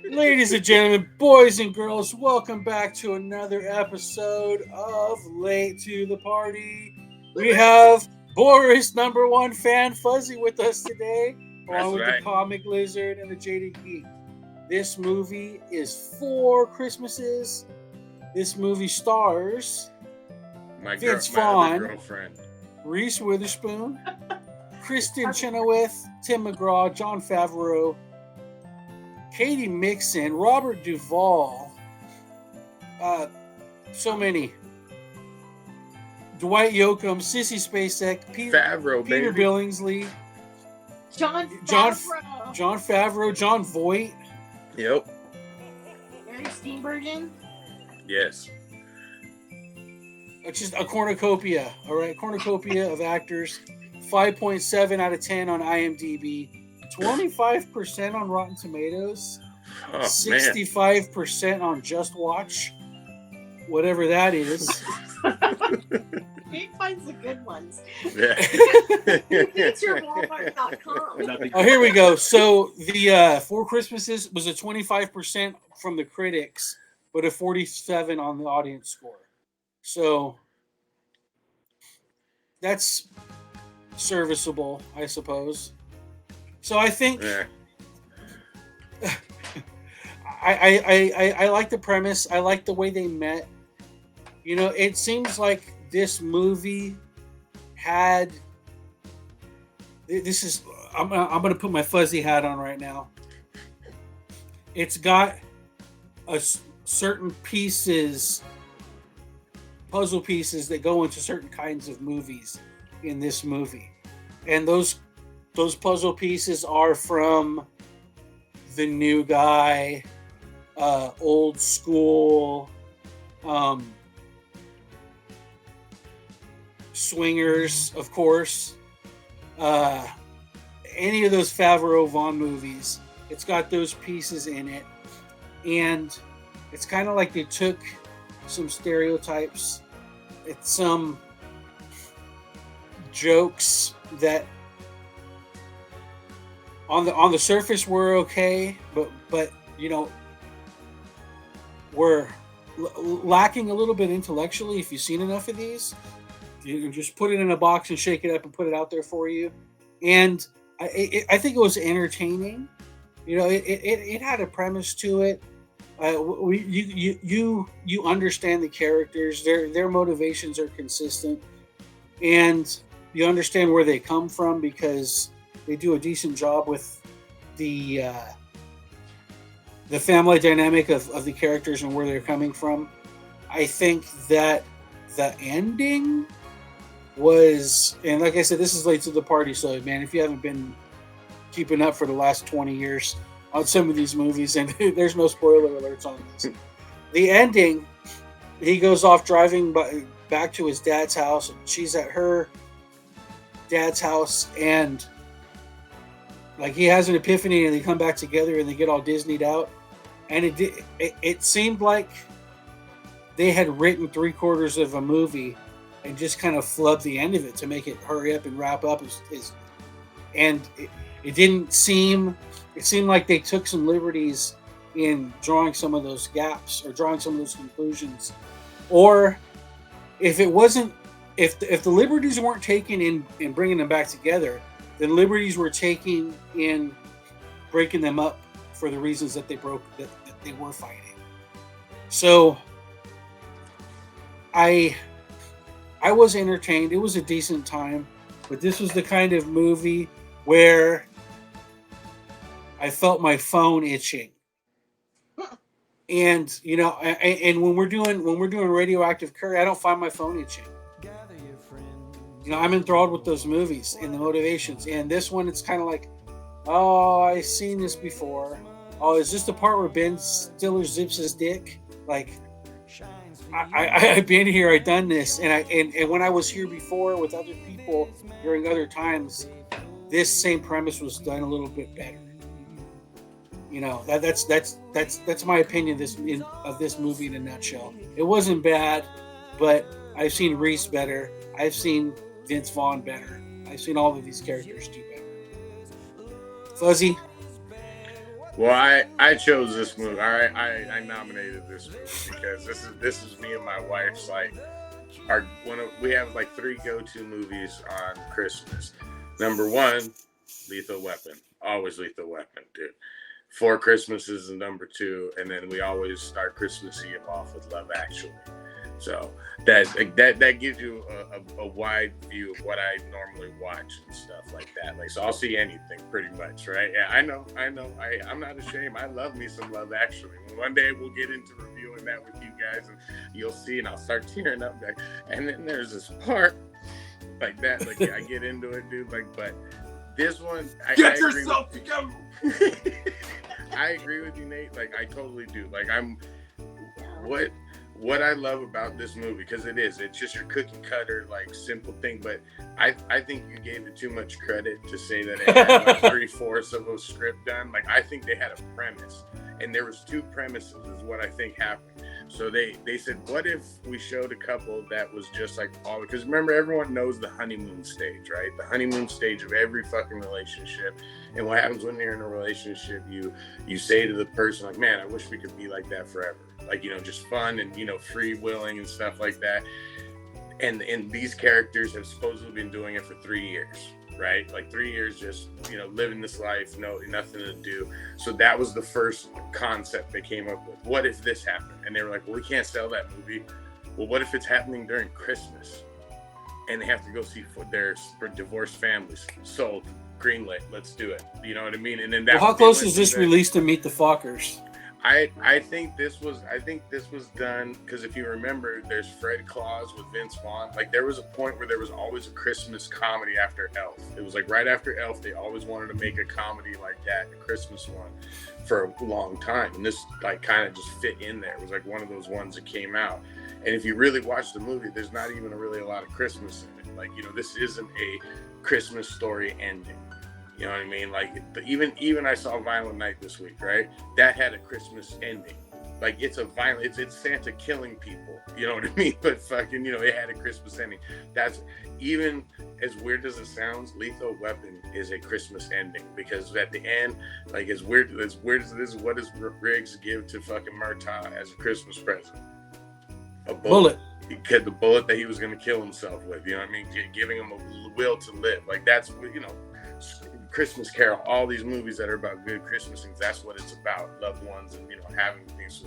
Ladies and gentlemen, boys and girls, welcome back to another episode of Late to the Party. We have Boris, number one fan, Fuzzy, with us today, That's along with the right. Comic Lizard and the Jaded Geek. This movie is Four Christmases. This movie stars Vince My other Vaughn, girlfriend. Reese Witherspoon, Kristen Chenoweth, Tim McGraw, Jon Favreau, Katie Mixon, Robert Duvall, so many. Dwight Yoakam, Sissy Spacek, Favreau, Peter baby. Billingsley, John John Favreau. Jon Favreau, John Voight. Yep. Mary Steenburgen. Yes. It's just a cornucopia, all right? Cornucopia of actors. 5.7 out of 10 on IMDb. 25% on Rotten Tomatoes. Oh, 65% on Just Watch. Whatever that is. He finds the good ones. man. It's your Walmart.com. Oh, here we go. So the Four Christmases was a 25% from the critics, but a 47 on the audience score. So that's serviceable, I suppose. So I think Yeah. I like the premise. I like the way they met. You know, it seems like this movie had. This is. I'm gonna put my fuzzy hat on right now. It's got certain pieces, puzzle pieces that go into certain kinds of movies in this movie, and those puzzle pieces are from The New Guy, Old School, Swingers, of course. Any of those Favreau Vaughn movies, it's got those pieces in it. And it's kind of like they took some stereotypes, it's some jokes that on the surface were okay, but you know, we're lacking a little bit intellectually. If you've seen enough of these, you can just put it in a box and shake it up and put it out there for you. And I think it was entertaining. You know, it had a premise to it. You understand the characters. Their motivations are consistent, and you understand where they come from because they do a decent job with the family dynamic of the characters and where they're coming from. I think that the ending was, and like I said, this is late to the party, so man, if you haven't been keeping up for the last 20 years on some of these movies, and there's no spoiler alerts on this. The ending, he goes off driving back to his dad's house, and she's at her dad's house, and like he has an epiphany, and they come back together, and they get all Disneyed out, and it seemed like they had written 3/4 of a movie and just kind of flubbed the end of it to make it hurry up and wrap up. And it didn't seem. It seemed like they took some liberties in drawing some of those gaps or drawing some of those conclusions, or if it wasn't, if the liberties weren't taken in bringing them back together, then liberties were taken in breaking them up for the reasons that they were fighting. So I was entertained. It was a decent time, but this was the kind of movie where I felt my phone itching. And you know, and when we're doing Radioactive Curry, I don't find my phone itching. You know, I'm enthralled with those movies and the motivations. And this one, it's kind of like, oh, I've seen this before. Oh, is this the part where Ben Stiller zips his dick? Like, I've been here, I've done this, and when I was here before with other people during other times, this same premise was done a little bit better. You know, that's my opinion of this movie in a nutshell. It wasn't bad, but I've seen Reese better. I've seen Vince Vaughn better. I've seen all of these characters do better. Fuzzy? Well, I chose this movie. All right, I nominated this movie because this is me and my wife's like we have like 3 go-to movies on Christmas. Number 1, Lethal Weapon. Always Lethal Weapon, dude. 4 Christmases is number 2, and then we always start Christmas Eve off with Love Actually. So that gives you a wide view of what I normally watch and stuff like that. Like, so I'll see anything pretty much, right? Yeah, I know. I'm not ashamed. I love me some Love Actually. One day we'll get into reviewing that with you guys, and you'll see, and I'll start tearing up. And then there's this part like that. Like, yeah, I get into it, dude. Like, but this one, Get yourself together. I agree with you, Nate. Like, I totally do. Like, what I love about this movie, because it's just your cookie cutter, like, simple thing, but I think you gave it too much credit to say that it had like 3/4 of a script done. Like, I think they had a premise, and there was 2 premises is what I think happened. So they said, what if we showed a couple that was just like all, because remember, everyone knows the honeymoon stage, right? The honeymoon stage of every fucking relationship. And what happens when you're in a relationship, you say to the person, like, man, I wish we could be like that forever. Like, just fun and, free willing and stuff like that. And these characters have supposedly been doing it for 3 years, right? Like 3 years just, living this life, nothing to do. So that was the first concept they came up with. What if this happened? And they were like, well, we can't sell that movie. Well, what if it's happening during Christmas? And they have to go see their divorced families. Sold, greenlit, let's do it. You know what I mean? And then that. Well, how close is this released to Meet the Fockers? I think this was done because if you remember, there's Fred Claus with Vince Vaughn. Like, there was a point where there was always a Christmas comedy after Elf. It was like right after Elf, they always wanted to make a comedy like that, a Christmas one, for a long time. And this like kind of just fit in there. It was like one of those ones that came out. And if you really watch the movie, there's not even really a lot of Christmas in it. Like, this isn't a Christmas story ending. You know what I mean? Like, even I saw Violent Night this week, right? That had a Christmas ending. Like, it's Santa killing people. You know what I mean? But fucking, it had a Christmas ending. That's, even as weird as it sounds, Lethal Weapon is a Christmas ending, because at the end, like, as weird as it is, what does Riggs give to fucking Murtaugh as a Christmas present? A bullet. Because the bullet that he was going to kill himself with. You know what I mean? Giving him a will to live. Like, that's, Christmas Carol, all these movies that are about good Christmas things, that's what it's about. Loved ones and, having things.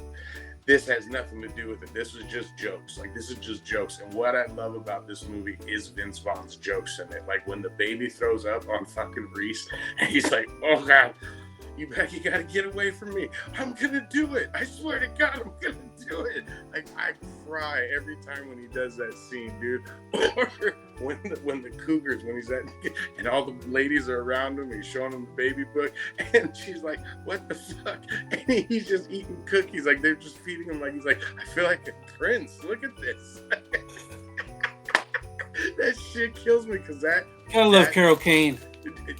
This has nothing to do with it. This was just jokes. Like, this is just jokes. And what I love about this movie is Vince Vaughn's jokes in it. Like, when the baby throws up on fucking Reese, and he's like, oh God, you gotta get away from me. I'm gonna do it. I swear to God, I'm gonna do it. Like, I cry every time when he does that scene, dude. Or when the Cougars, when he's at, and all the ladies are around him, he's showing them the baby book, and she's like, what the fuck? And he's just eating cookies. Like, they're just feeding him. Like, he's like, I feel like a prince. Look at this. That shit kills me, because I love Carol Kane.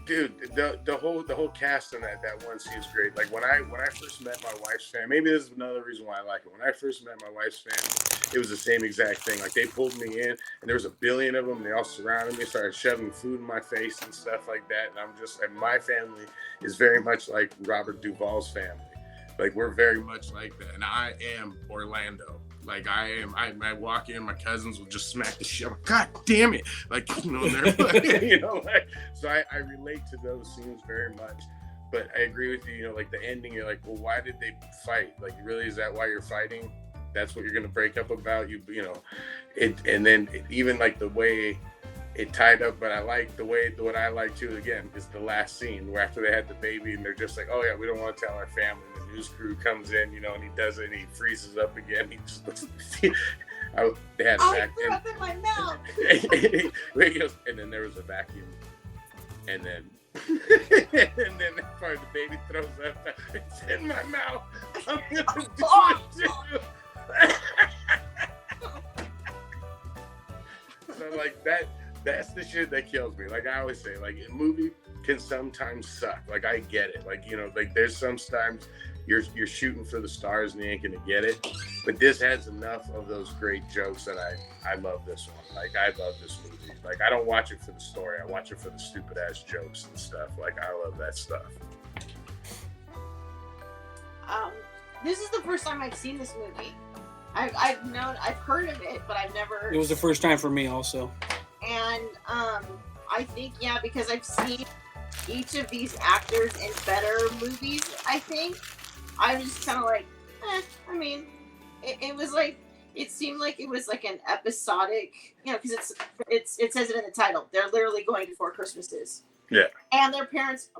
Dude, the whole cast in that one scene is great. Like, when I first met my wife's family, maybe this is another reason why I like it. When I first met my wife's family, it was the same exact thing. Like, they pulled me in, and there was a billion of them. And they all surrounded me, started shoving food in my face and stuff like that. And my family is very much like Robert Duvall's family. Like, we're very much like that. And I am Orlando. Like, I walk in, my cousins will just smack the shit. God damn it! Like, they're like, so I relate to those scenes very much. But I agree with you. Like, the ending, you're like, well, why did they fight? Like, really, is that why you're fighting? That's what you're gonna break up about? It. And then even like the way it tied up. But I like what I like too. Again, is the last scene where after they had the baby, and they're just like, oh yeah, we don't want to tell our family. News crew comes in, and he does it, and he freezes up again. He just looks they had a vacuum. I threw up in my mouth. He goes, and then there was a vacuum. And then that part the baby throws up. It's in my mouth. I'm gonna do it too. So like that's the shit that kills me. Like I always say, like a movie can sometimes suck. Like I get it. Like like there's sometimes you're shooting for the stars and you ain't gonna get it. But this has enough of those great jokes that I love this one. Like I love this movie. Like I don't watch it for the story. I watch it for the stupid ass jokes and stuff. Like I love that stuff. This is the first time I've seen this movie. I've heard of it, but I've never. It was the first time for me also. And I think because I've seen each of these actors in better movies. I think I was just kind of like, I mean, it was like it seemed like it was like an episodic, because it says it in the title. They're literally going to 4 Christmases. Yeah. And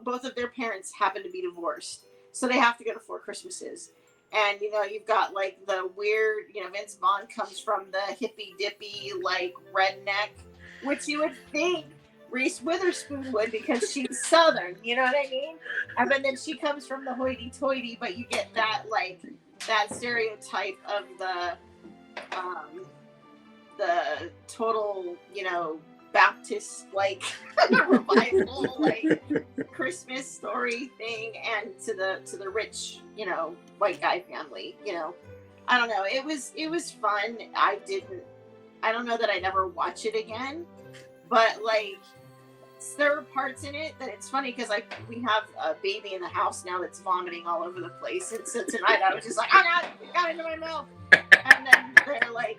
both of their parents happen to be divorced, so they have to go to 4 Christmases. And you've got like the weird, Vince Vaughn comes from the hippy dippy like redneck, which you would think Reese Witherspoon would because she's Southern, you know what I mean? And then she comes from the hoity-toity, but you get that like that stereotype of the total, Baptist like revival like Christmas story thing, and to the rich, white guy family. I don't know. It was fun. I don't know that I'd ever watch it again, but like there are parts in it that it's funny because like we have a baby in the house now that's vomiting all over the place, and so tonight I was just like, oh God, it got into my mouth. And then they're like,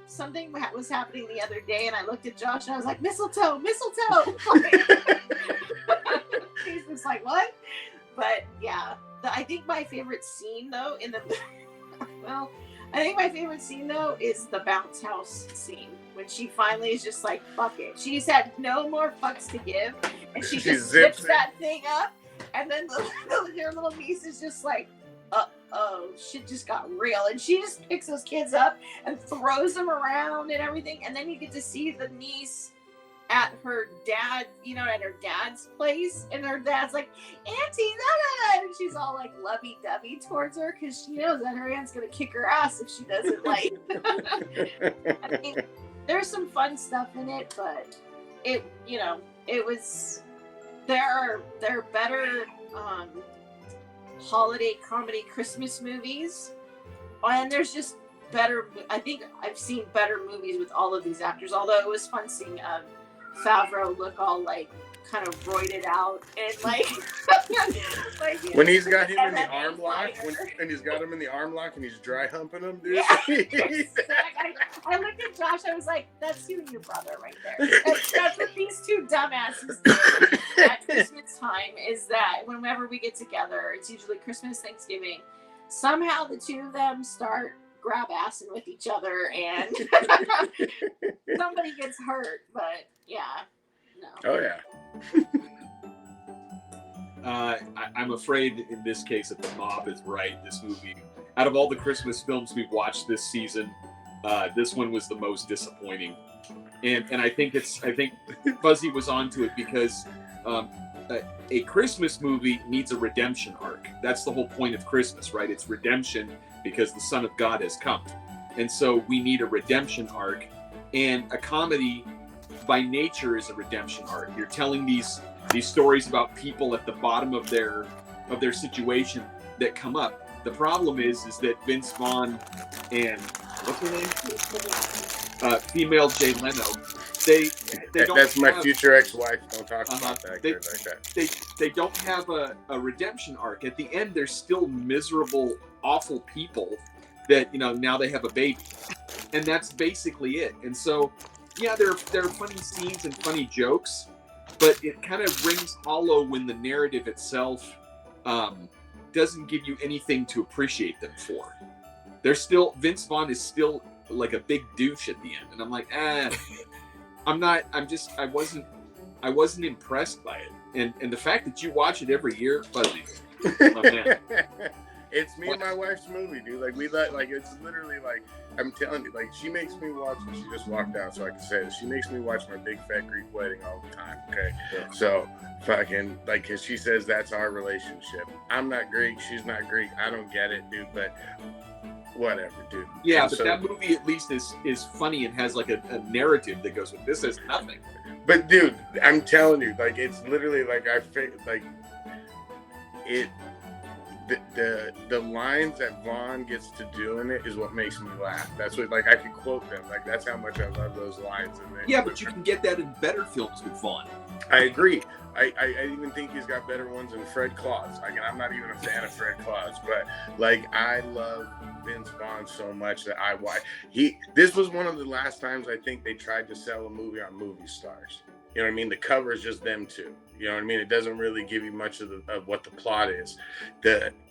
something was happening the other day, and I looked at Josh and I was like, mistletoe. He's just like, what? But yeah, I think my favorite scene though is the bounce house scene when she finally is just like, fuck it. She's had no more fucks to give, and she just zips that thing up, and then her little niece is just like, oh, shit just got real, and she just picks those kids up and throws them around and everything, and then you get to see the niece at her dad, at her dad's place, and her dad's like, Auntie, and she's all like lovey-dovey towards her because she knows that her aunt's gonna kick her ass if she doesn't like. I mean, there's some fun stuff in it, but it was there are better holiday comedy Christmas movies, and there's just better. I think I've seen better movies with all of these actors, although it was fun seeing Favreau look all like kind of roided out and like, when he's got him in the arm lock, and he's got him in the arm lock and he's dry humping him, dude. Yeah. I looked at Josh, I was like, that's you and your brother right there. That's what these two dumbasses do at Christmas time, is that whenever we get together, it's usually Christmas, Thanksgiving, somehow the two of them start grab-assing with each other and somebody gets hurt, but yeah. No. Oh yeah. I'm afraid in this case that the mob is right. This movie, out of all the Christmas films we've watched this season, this one was the most disappointing. And I think Fuzzy was onto it because a Christmas movie needs a redemption arc. That's the whole point of Christmas, right? It's redemption because the Son of God has come. And so we need a redemption arc, and a comedy by nature is a redemption arc. You're telling these stories about people at the bottom of their situation that come up. The problem is that Vince Vaughn and what's her name? Female Jay Leno. They don't. That's my future ex-wife. Don't talk about that. They don't have a redemption arc. At the end, they're still miserable, awful people that now they have a baby, and that's basically it. And so, yeah, there are funny scenes and funny jokes, but it kind of rings hollow when the narrative itself doesn't give you anything to appreciate them for. Vince Vaughn is still like a big douche at the end, and I'm like, I wasn't impressed by it. And the fact that you watch it every year, Fuzzy, oh man. It's me and my wife's movie, dude. Like it's literally like, I'm telling you, like she makes me watch. She just walked out, so I can say it. She makes me watch My Big Fat Greek Wedding all the time. Okay, yeah. So fucking like, cause she says that's our relationship. I'm not Greek, she's not Greek. I don't get it, dude. But whatever, dude. Yeah, and but that movie at least is funny and has like a narrative that goes with this. Is nothing. But dude, I'm telling you, like it's literally like the lines that Vaughn gets to do in it is what makes me laugh. That's what, like, I could quote them. Like, that's how much I love those lines in there. Yeah, but you can get that in better films with Vaughn. I agree. I even think he's got better ones than Fred Claus. Like, and I'm not even a fan of Fred Claus, but like I love Vince Vaughn so much that this was one of the last times I think they tried to sell a movie on movie stars. You know what I mean? The cover is just them two. You know what I mean? It doesn't really give you much of what the plot is.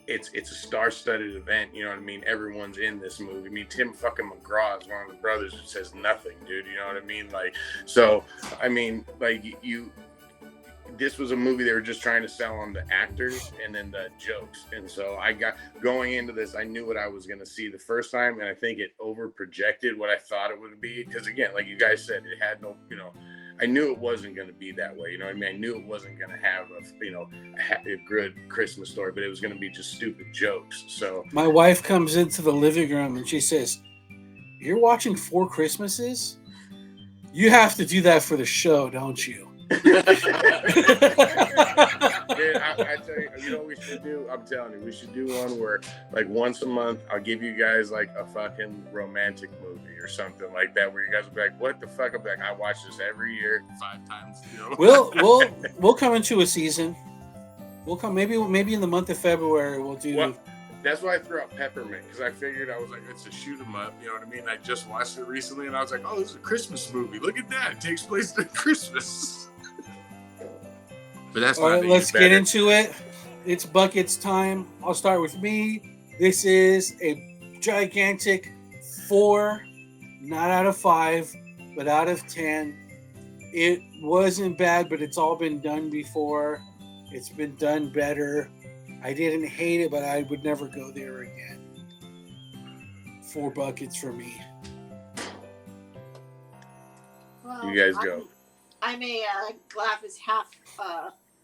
It's a star-studded event. You know what I mean? Everyone's in this movie. I mean, Tim fucking McGraw is one of the brothers who says nothing, dude. You know what I mean? Like, so I mean, like this was a movie they were just trying to sell on the actors and then the jokes. And so going into this, I knew what I was going to see the first time, and I think it over projected what I thought it would be. Because again, like you guys said, it had no, you know, I knew it wasn't going to be that way. You know what I mean? I knew it wasn't going to have a good Christmas story, but it was going to be just stupid jokes. So my wife comes into the living room and she says, "You're watching 4 Christmases? You have to do that for the show, don't you?" Man, I tell you, you know what we should do? I'm telling you, we should do one where, like, once a month, I'll give you guys, like, a fucking romantic movie or something like that, where you guys will be like, what the fuck? I'm like, I watch this every year 5 times. You know? We'll come into a season. We'll come, maybe in the month of February, we'll do... Well, that's why I threw out Peppermint, because I figured, I was like, it's a shoot 'em up, you know what I mean? I just watched it recently, and I was like, oh, this is a Christmas movie. Look at that. It takes place at Christmas. But that's all right, let's get into it. It's buckets time. I'll start with me. This is a gigantic 4, not out of 5, but out of 10. It wasn't bad, but it's all been done before. It's been done better. I didn't hate it, but I would never go there again. 4 buckets for me. Well, you guys go. I'm a glass is half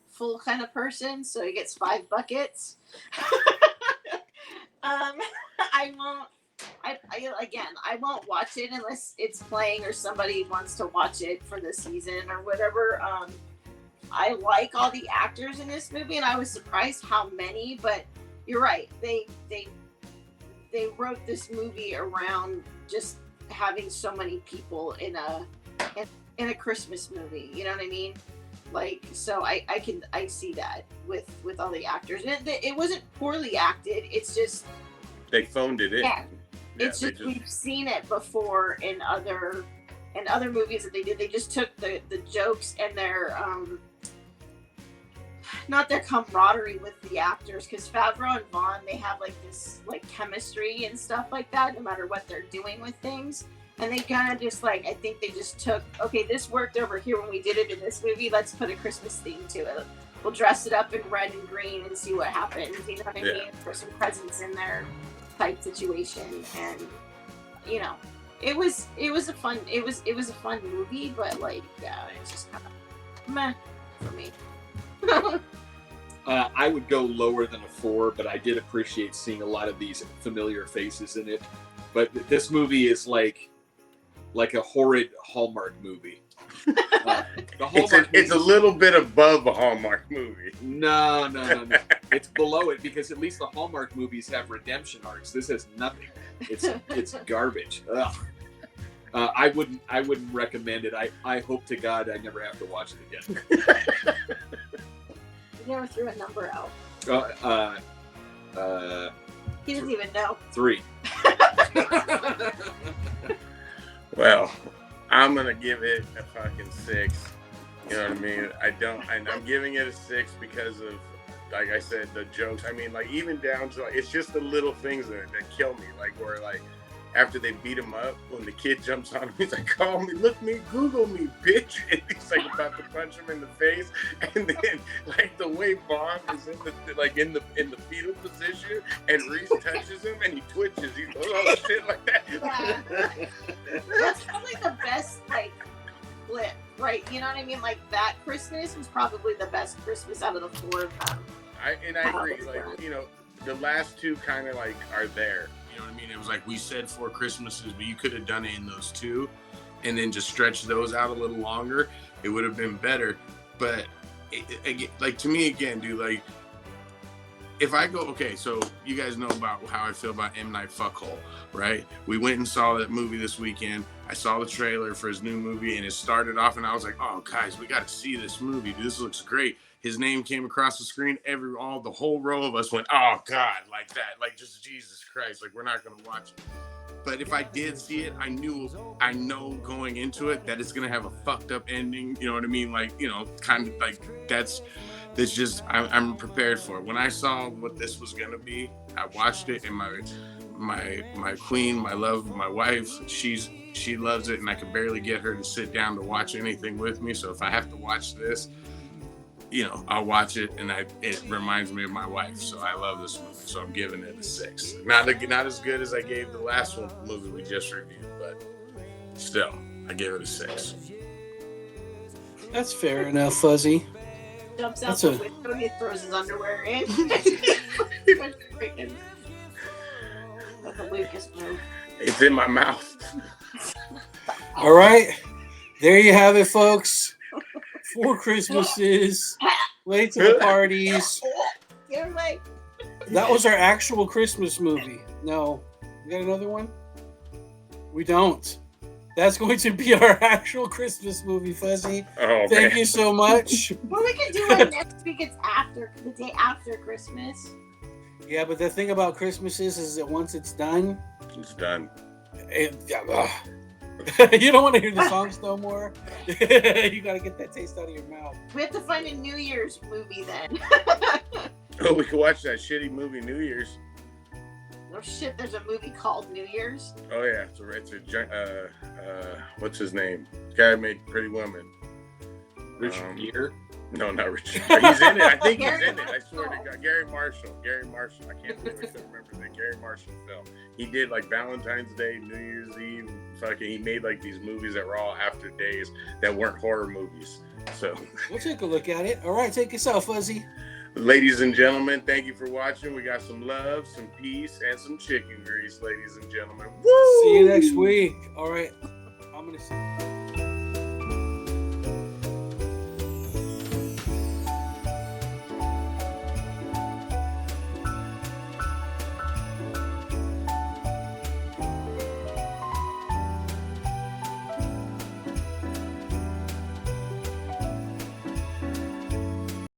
full kind of person, so he gets 5 buckets. I won't watch it unless it's playing or somebody wants to watch it for the season or whatever. I like all the actors in this movie, and I was surprised how many. But you're right; they wrote this movie around just having so many people in a Christmas movie. You know what I mean? Like, so I see that with all the actors, and it wasn't poorly acted. It's just they phoned it in. Yeah, it's just we've seen it before in other movies that they did. They just took the jokes and their not their camaraderie with the actors, because Favreau and Vaughn, they have like this like chemistry and stuff like that, no matter what they're doing with things. And they kind of just like, I think they just took, okay, this worked over here when we did it in this movie. Let's put a Christmas theme to it. We'll dress it up in red and green and see what happens. You know what I mean? Put some presents in there type situation. And, you know, it was a fun movie, but like, yeah, it's just kind of meh for me. I would go lower than a 4, but I did appreciate seeing a lot of these familiar faces in it. But this movie is like a horrid Hallmark movie. It's a little bit above a Hallmark movie. No. It's below it, because at least the Hallmark movies have redemption arcs. This has nothing. It's garbage. Ugh. I wouldn't recommend it. I hope to God I never have to watch it again. You never threw a number out. He doesn't even know. 3. Well, I'm gonna give it a fucking 6. You know what I mean? I'm giving it a 6 because of, like I said, the jokes. I mean, like, even down to, like, it's just the little things that kill me. Like, where, like, after they beat him up, when the kid jumps on him, he's like, call me, look me, Google me, bitch. And he's like about to punch him in the face. And then, like, the way Vaughn is in the fetal position, and Reese touches him and he twitches. He goes, oh, shit, like that. Yeah. That's probably the best, like, flip, right? You know what I mean? Like, that Christmas was probably the best Christmas out of the 4 of them. I agree. Like, you know, the last 2 kind of, like, are there. You know what I mean? It was like, we said 4 Christmases, but you could have done it in those 2 and then just stretched those out a little longer. It would have been better. But like, to me, again, dude, like, if I go, okay, so you guys know about how I feel about M. Night Fuckhole, right? We went and saw that movie this weekend. I saw the trailer for his new movie, and it started off, and I was like, oh, guys, we got to see this movie. This looks great. His name came across the screen. The whole row of us went, oh, God, like that. Like, just Jesus Christ. Like, we're not going to watch it. But if I did see it, I know going into it that it's going to have a fucked up ending. You know what I mean? Like, you know, kind of like that's just, I'm prepared for it. When I saw what this was going to be, I watched it, and my queen, my love, my wife, she loves it, and I can barely get her to sit down to watch anything with me. So if I have to watch this, you know, I'll watch it, and it reminds me of my wife. So I love this movie. So I'm giving it a 6. Not as good as I gave the last movie we just reviewed, but still, I give it a 6. That's fair enough, Fuzzy. Jumps out the window, he throws his underwear in. That's a Lucas move. It's in my mouth. All right. There you have it, folks. 4 Christmases, late to the parties. That was our actual Christmas movie. No. We got another one? We don't. That's going to be our actual Christmas movie, Fuzzy. Oh, Thank you so much. Well, we can do it next week. It's the day after Christmas. Yeah, but the thing about Christmas is that once it's done, it's done. You don't want to hear the songs no more. You got to get that taste out of your mouth. We have to find a New Year's movie then. Oh, we can watch that shitty movie New Year's. Oh shit! There's a movie called New Year's. Oh yeah, it's a what's his name? The guy who made Pretty Woman. Richard Gere? No, not Richard. He's in it. I think he's in it. I swear to God. Gary Marshall. I can't believe I couldn't remember that Gary Marshall film. He did like Valentine's Day, New Year's Eve. He made like these movies that were all after days that weren't horror movies. So we'll take a look at it. All right, take us out, Fuzzy. Ladies and gentlemen, thank you for watching. We got some love, some peace, and some chicken grease, ladies and gentlemen. Woo! See you next week. All right. I'm going to